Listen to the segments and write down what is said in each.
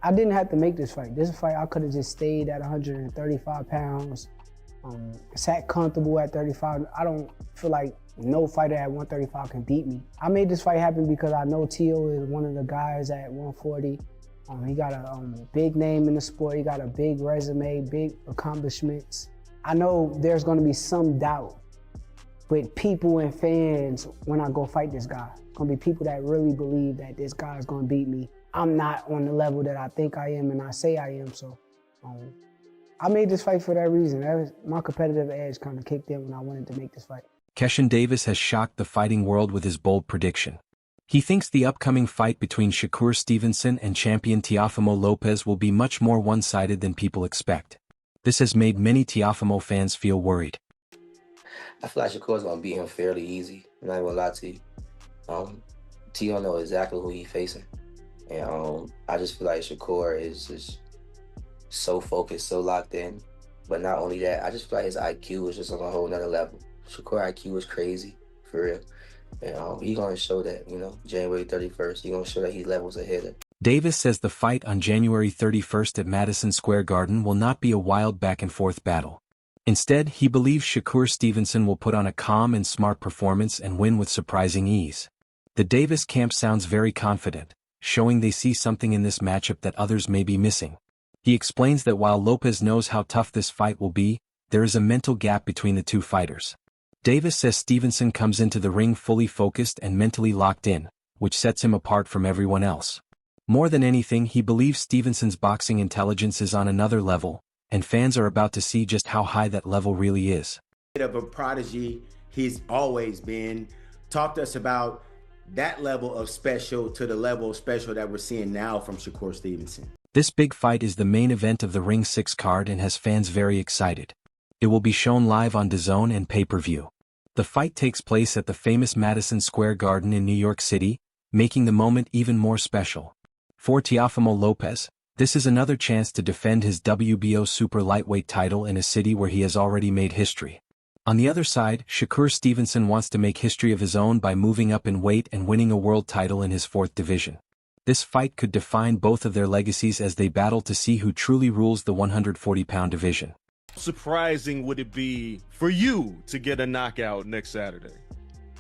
I didn't have to make this fight. This fight, I could have just stayed at 135 pounds, sat comfortable at 35. I don't feel like no fighter at 135 can beat me. I made this fight happen because I know Teo is one of the guys at 140. He got a big name in the sport. He got a big resume, big accomplishments. I know there's gonna be some doubt with people and fans when I go fight this guy. Gonna be people that really believe that this guy is gonna beat me. I'm not on the level that I think I am and I say I am, so I made this fight for that reason. My competitive edge kind of kicked in when I wanted to make this fight. Keyshawn Davis has shocked the fighting world with his bold prediction. He thinks the upcoming fight between Shakur Stevenson and champion Teofimo Lopez will be much more one-sided than people expect. This has made many Teofimo fans feel worried. I feel like Shakur's gonna beat him fairly easy. I'm not gonna lie to you. Teo know exactly who he's facing. And I just feel like Shakur is just so focused, so locked in. But not only that, I just feel like his IQ is just on a whole nother level. Shakur IQ is crazy, for real. And he's gonna show that, January 31st, he's gonna show that he levels ahead of. Davis says the fight on January 31st at Madison Square Garden will not be a wild back-and-forth battle. Instead, he believes Shakur Stevenson will put on a calm and smart performance and win with surprising ease. The Davis camp sounds very confident, showing they see something in this matchup that others may be missing. He explains that while Lopez knows how tough this fight will be, there is a mental gap between the two fighters. Davis says Stevenson comes into the ring fully focused and mentally locked in, which sets him apart from everyone else. More than anything, he believes Stevenson's boxing intelligence is on another level, and fans are about to see just how high that level really is. Of a prodigy, he's always been. Talk to us about that level of special to the level of special that we're seeing now from Shakur Stevenson. This big fight is the main event of the Ring 6 card and has fans very excited. It will be shown live on DAZN and pay-per-view. The fight takes place at the famous Madison Square Garden in New York City, making the moment even more special. For Teofimo Lopez, this is another chance to defend his WBO super lightweight title in a city where he has already made history. On the other side, Shakur Stevenson wants to make history of his own by moving up in weight and winning a world title in his 4th division. This fight could define both of their legacies as they battle to see who truly rules the 140-pound division. Surprising would it be for you to get a knockout next Saturday?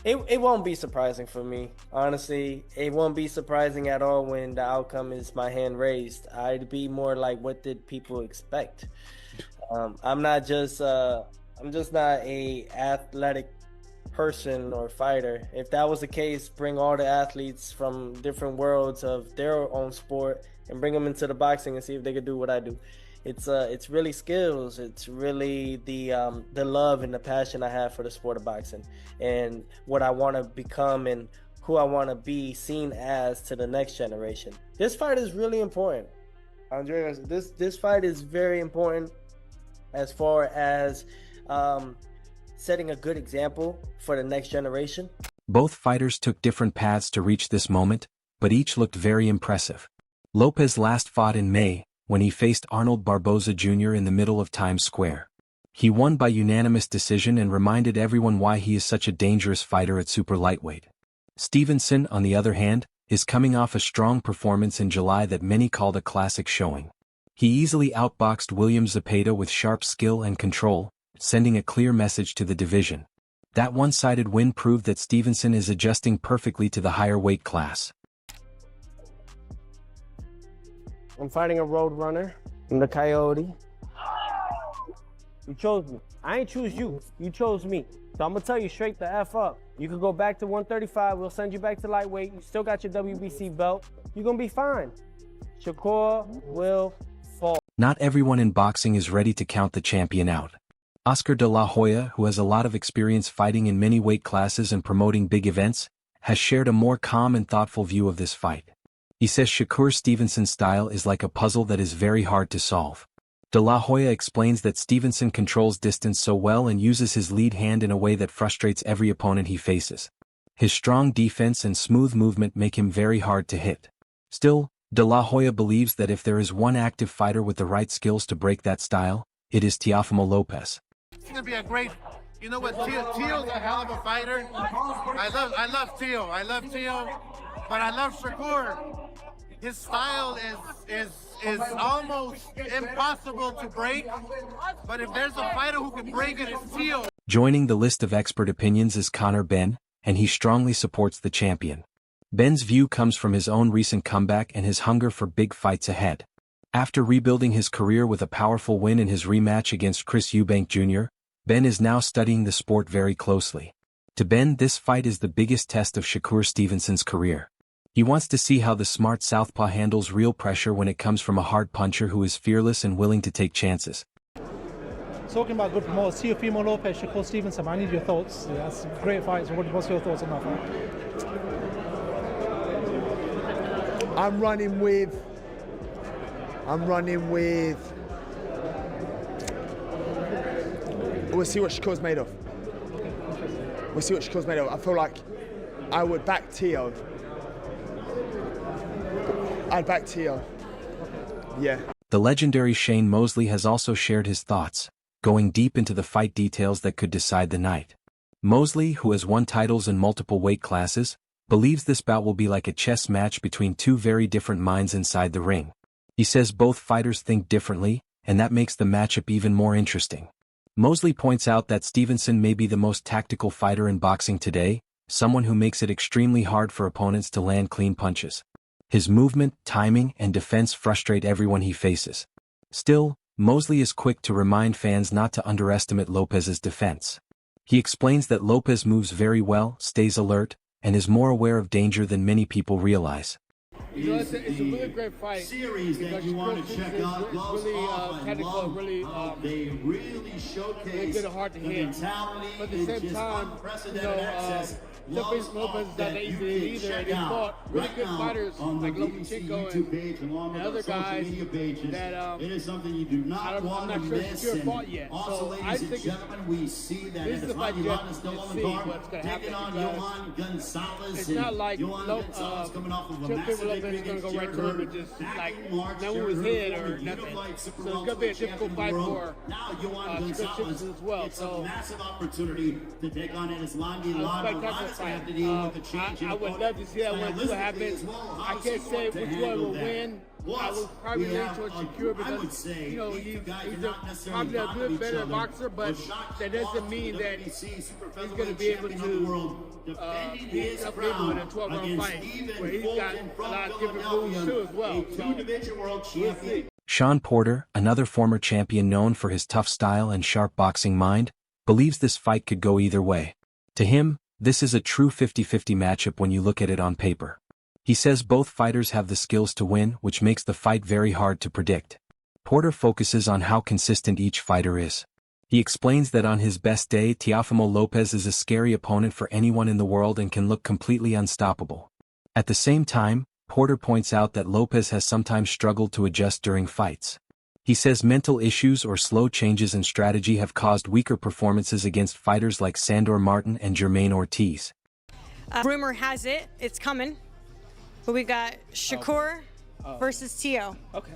It won't be surprising for me. Honestly, it won't be surprising at all when the outcome is my hand raised. I'd be more like, what did people expect? I'm just not a athletic person or fighter. If that was the case, bring all the athletes from different worlds of their own sport and bring them into the boxing and see if they could do what I do. It's really skills. It's really the love and the passion I have for the sport of boxing and what I want to become and who I want to be seen as to the next generation. This fight is really important, Andreas. This fight is very important as far as setting a good example for the next generation. Both fighters took different paths to reach this moment, but each looked very impressive. Lopez last fought in May, when he faced Arnold Barboza Jr. in the middle of Times Square. He won by unanimous decision and reminded everyone why he is such a dangerous fighter at super lightweight. Stevenson, on the other hand, is coming off a strong performance in July that many called a classic showing. He easily outboxed William Zepeda with sharp skill and control, sending a clear message to the division. That one-sided win proved that Stevenson is adjusting perfectly to the higher weight class. I'm fighting a road runner in the Coyote. You chose me. I ain't choose you. You chose me. So I'm gonna tell you straight the F up. You can go back to 135. We'll send you back to lightweight. You still got your WBC belt. You're gonna be fine. Shakur will fall. Not everyone in boxing is ready to count the champion out. Oscar de la Hoya, who has a lot of experience fighting in many weight classes and promoting big events, has shared a more calm and thoughtful view of this fight. He says Shakur Stevenson's style is like a puzzle that is very hard to solve. De La Hoya explains that Stevenson controls distance so well and uses his lead hand in a way that frustrates every opponent he faces. His strong defense and smooth movement make him very hard to hit. Still, De La Hoya believes that if there is one active fighter with the right skills to break that style, it is Teofimo Lopez. It's going to be a great, you know what, Teo's a hell of a fighter. I love Teo, but I love Shakur. his style is almost impossible to break. But if there's a fighter who can break it, it's Teo. Joining the list of expert opinions is Conor Benn, and he strongly supports the champion. Benn's view comes from his own recent comeback and his hunger for big fights ahead. After rebuilding his career with a powerful win in his rematch against Chris Eubank Jr., Benn is now studying the sport very closely. To Benn, this fight is the biggest test of Shakur Stevenson's career. He wants to see how the smart southpaw handles real pressure when it comes from a hard puncher who is fearless and willing to take chances. Talking about good promoters, Teofimo Lopez, Shakur Stevenson, I need your thoughts. That's a great fight. So what's your thoughts on that fight? I'm running with. We'll see what Shakur's made of. I feel like I would back Teo. I'd back Teo. Yeah. The legendary Shane Mosley has also shared his thoughts, going deep into the fight details that could decide the night. Mosley, who has won titles in multiple weight classes, believes this bout will be like a chess match between two very different minds inside the ring. He says both fighters think differently, and that makes the matchup even more interesting. Mosley points out that Stevenson may be the most tactical fighter in boxing today, someone who makes it extremely hard for opponents to land clean punches. His movement, timing, and defense frustrate everyone he faces. Still, Mosley is quick to remind fans not to underestimate Lopez's defense. He explains that Lopez moves very well, stays alert, and is more aware of danger than many people realize. You know, it's a really great fight. Series that you want to check out. Really technical, really they really showcase really good and hard to hit. But at the same time, Lopez is not that easy either, and he fought really good fighters like Lomachenko and other guys that I'm not sure Shakur fought yet. So I think this is the fight you have to see what's going to happen, because it's not like Teofimo Lopez is going to go right to him and just like not move his head or nothing. So it's going to be a difficult fight for Shakur Stevenson as well. So massive opportunity to take on I would love to see that one see what happens. I can't say which one will win. I would probably lean towards Shakur because, you know, he's probably a good, better boxer, but that doesn't mean that he's going to be able to beat up people in a 12-round fight where he's got a lot of different moves too as well. So we'll see. Shawn Porter, another former champion known for his tough style and sharp boxing mind, believes this fight could go either way. To him, this is a true 50-50 matchup when you look at it on paper. He says both fighters have the skills to win, which makes the fight very hard to predict. Porter focuses on how consistent each fighter is. He explains that on his best day, Teofimo Lopez is a scary opponent for anyone in the world and can look completely unstoppable. At the same time, Porter points out that Lopez has sometimes struggled to adjust during fights. He says mental issues or slow changes in strategy have caused weaker performances against fighters like Sandor Martin and Jermaine Ortiz. Rumor has it, it's coming. But we got Shakur versus Teo. Okay.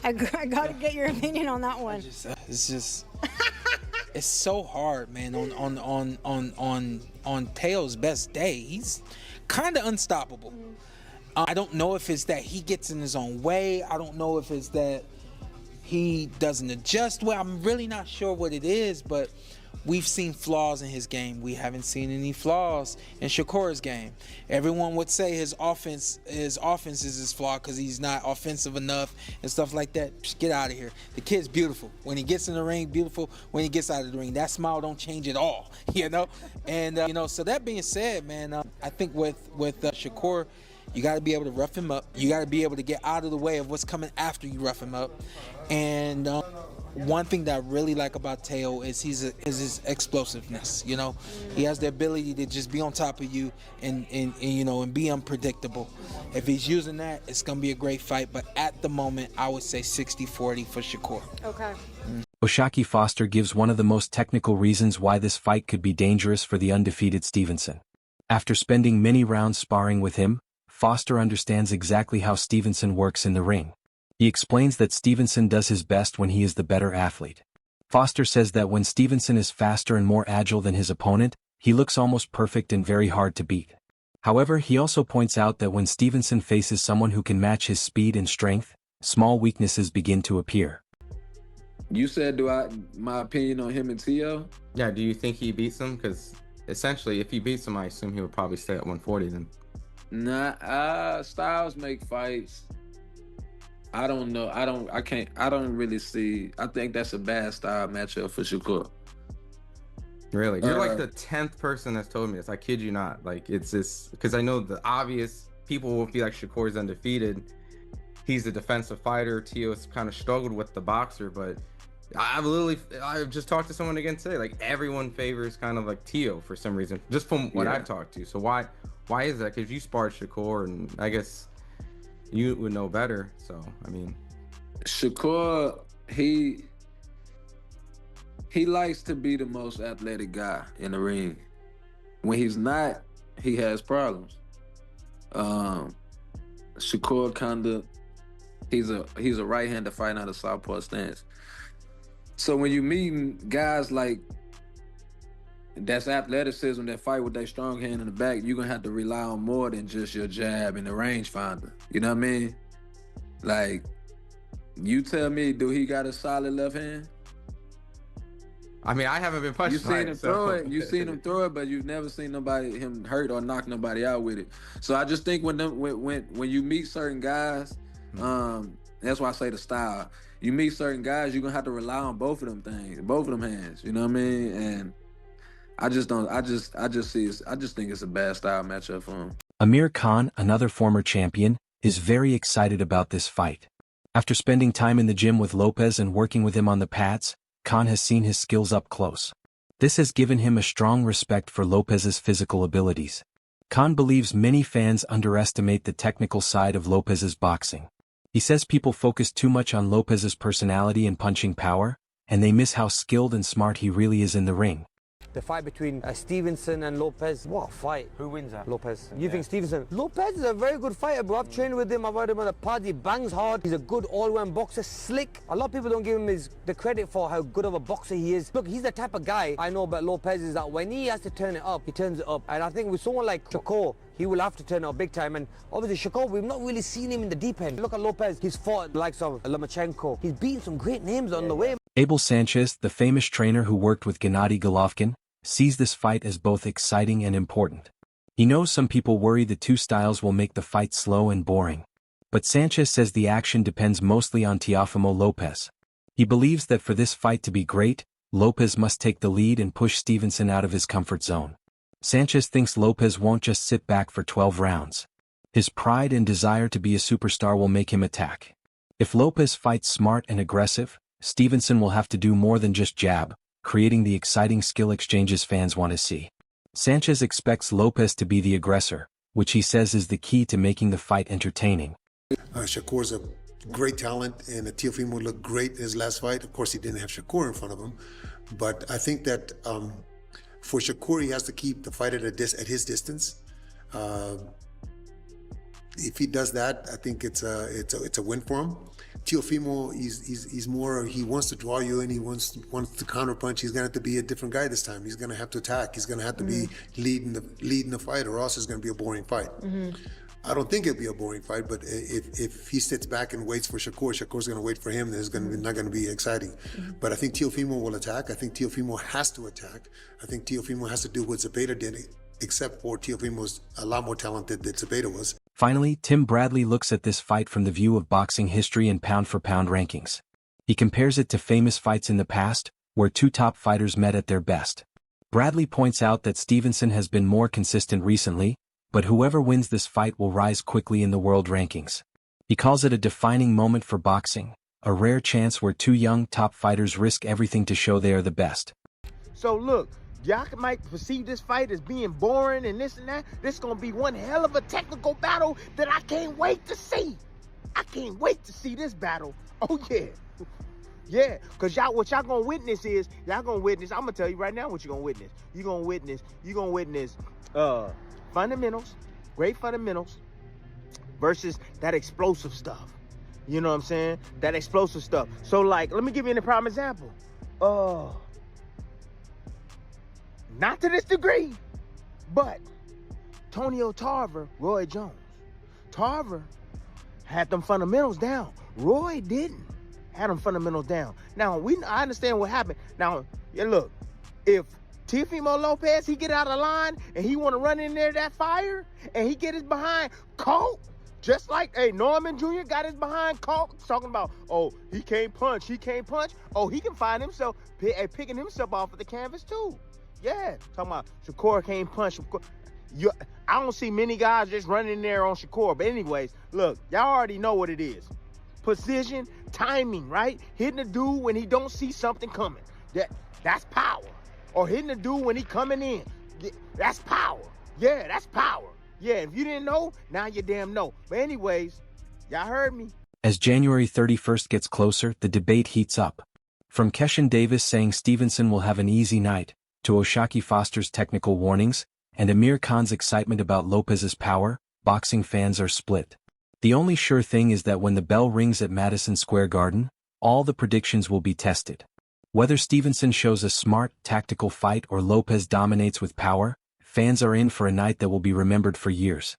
I got to get your opinion on that one. It's just it's so hard, man. On Teo's best day, he's kind of unstoppable. I don't know if it's that he gets in his own way. I don't know if it's that he doesn't adjust well. I'm really not sure what it is, but we've seen flaws in his game. We haven't seen any flaws in Shakur's game. Everyone would say his offense is his flaw because he's not offensive enough and stuff like that. Just get out of here. The kid's beautiful. When he gets in the ring, beautiful. When he gets out of the ring, that smile don't change at all, you know? And, so that being said, man, I think with Shakur, you got to be able to rough him up. You got to be able to get out of the way of what's coming after you rough him up. And one thing that I really like about Teo is his explosiveness. You know, he has the ability to just be on top of you and be unpredictable. If he's using that, it's gonna be a great fight. But at the moment, I would say 60-40 for Shakur. Okay. O'Shaquie Foster gives one of the most technical reasons why this fight could be dangerous for the undefeated Stevenson. After spending many rounds sparring with him, Foster understands exactly how Stevenson works in the ring. He explains that Stevenson does his best when he is the better athlete. Foster says that when Stevenson is faster and more agile than his opponent, he looks almost perfect and very hard to beat. However, he also points out that when Stevenson faces someone who can match his speed and strength, small weaknesses begin to appear. You said, my opinion on him and Tio? Yeah, do you think he beats him? Because essentially, if he beats him, I assume he would probably stay at 140 then. Nah, styles make fights. I don't know. I don't really see. I think that's a bad style matchup for Shakur. Really? You're like the 10th person that's told me this. I kid you not. Like, it's just because I know the obvious people will feel like Shakur's undefeated. He's a defensive fighter. Tio's kind of struggled with the boxer, but I've just talked to someone again today. Like, everyone favors kind of like Tio for some reason, just from what I've talked to. So why is that? Because you sparred Shakur, and I guess you would know better. So I mean, Shakur, he likes to be the most athletic guy in the ring. When he's not, he has problems. Shakur kinda, he's a right-handed fighting out of southpaw stance. So when you meet guys like that's athleticism that fight with their strong hand in the back, you're gonna have to rely on more than just your jab and the rangefinder. You know what I mean? Like, you tell me, do he got a solid left hand? I mean, I haven't been punched. You seen him throw it. You seen him throw it, but you've never seen him hurt or knock nobody out with it. So I just think when you meet certain guys, that's why I say the style. You meet certain guys, you're gonna have to rely on both of them things, both of them hands. You know what I mean? And I just think it's a bad style matchup for him. Amir Khan, another former champion, is very excited about this fight. After spending time in the gym with Lopez and working with him on the pads, Khan has seen his skills up close. This has given him a strong respect for Lopez's physical abilities. Khan believes many fans underestimate the technical side of Lopez's boxing. He says people focus too much on Lopez's personality and punching power, and they miss how skilled and smart he really is in the ring. The fight between Stevenson and Lopez, what a fight. Who wins that? Lopez. You think Stevenson? Lopez is a very good fighter, bro. I've trained with him, I've had him on the pad, he bangs hard, he's a good all-round boxer, slick. A lot of people don't give him the credit for how good of a boxer he is. Look, he's the type of guy I know about Lopez is that when he has to turn it up, he turns it up. And I think with someone like Shakur, he will have to turn it up big time. And obviously Shakur, we've not really seen him in the deep end. Look at Lopez, he's fought the likes of Lomachenko. He's beaten some great names on the way. Abel Sanchez, the famous trainer who worked with Gennady Golovkin, sees this fight as both exciting and important. He knows some people worry the two styles will make the fight slow and boring. But Sanchez says the action depends mostly on Teofimo Lopez. He believes that for this fight to be great, Lopez must take the lead and push Stevenson out of his comfort zone. Sanchez thinks Lopez won't just sit back for 12 rounds. His pride and desire to be a superstar will make him attack. If Lopez fights smart and aggressive, Stevenson will have to do more than just jab, creating the exciting skill exchanges fans want to see. Sanchez expects Lopez to be the aggressor, which he says is the key to making the fight entertaining. Shakur's a great talent, and Teofimo looked great in his last fight. Of course, he didn't have Shakur in front of him, but I think that for Shakur, he has to keep the fight at his distance. If he does that, I think it's a win for him. Teofimo, he's more, he wants to draw you in, he wants to counterpunch. He's gonna have to be a different guy this time. He's gonna have to attack. He's gonna have to be leading the fight, or else it's gonna be a boring fight. I don't think it'll be a boring fight, but if he sits back and waits for Shakur's gonna wait for him, then it's not gonna be exciting. But I think Teofimo will attack. I think Teofimo has to attack. I think Teofimo has to do what Zepeda did, except for Teofimo's a lot more talented than Zepeda was. Finally, Tim Bradley looks at this fight from the view of boxing history and pound-for-pound rankings. He compares it to famous fights in the past, where two top fighters met at their best. Bradley points out that Stevenson has been more consistent recently, but whoever wins this fight will rise quickly in the world rankings. He calls it a defining moment for boxing, a rare chance where two young top fighters risk everything to show they are the best. So look, y'all might perceive this fight as being boring and this and that. This is going to be one hell of a technical battle that I can't wait to see. I can't wait to see this battle. Oh, yeah. Yeah, because what y'all going to witness is, I'm going to tell you right now what you're going to witness. You're going to witness fundamentals, great fundamentals, versus that explosive stuff. You know what I'm saying? That explosive stuff. So, like, let me give you a prime example. Not to this degree, but Antonio Tarver, Roy Jones. Tarver had them fundamentals down. Roy didn't had them fundamentals down. Now, I understand what happened. Now, yeah, look, if Teofimo Lopez, he get out of line and he want to run in there that fire and he get his behind caught, just like Norman Jr. got his behind caught, talking about, oh, he can't punch. Oh, he can find himself picking himself off of the canvas too. Yeah, talking about Shakur can't punch. I don't see many guys just running in there on Shakur. But anyways, look, y'all already know what it is. Position, timing, right? Hitting the dude when he don't see something coming. That's power. Or hitting the dude when he coming in. That's power. Yeah, that's power. Yeah, if you didn't know, now you damn know. But anyways, y'all heard me. As January 31st gets closer, the debate heats up. From Keyshawn Davis saying Stevenson will have an easy night, to O'Shaquie Foster's technical warnings, and Amir Khan's excitement about Lopez's power, boxing fans are split. The only sure thing is that when the bell rings at Madison Square Garden, all the predictions will be tested. Whether Stevenson shows a smart, tactical fight or Lopez dominates with power, fans are in for a night that will be remembered for years.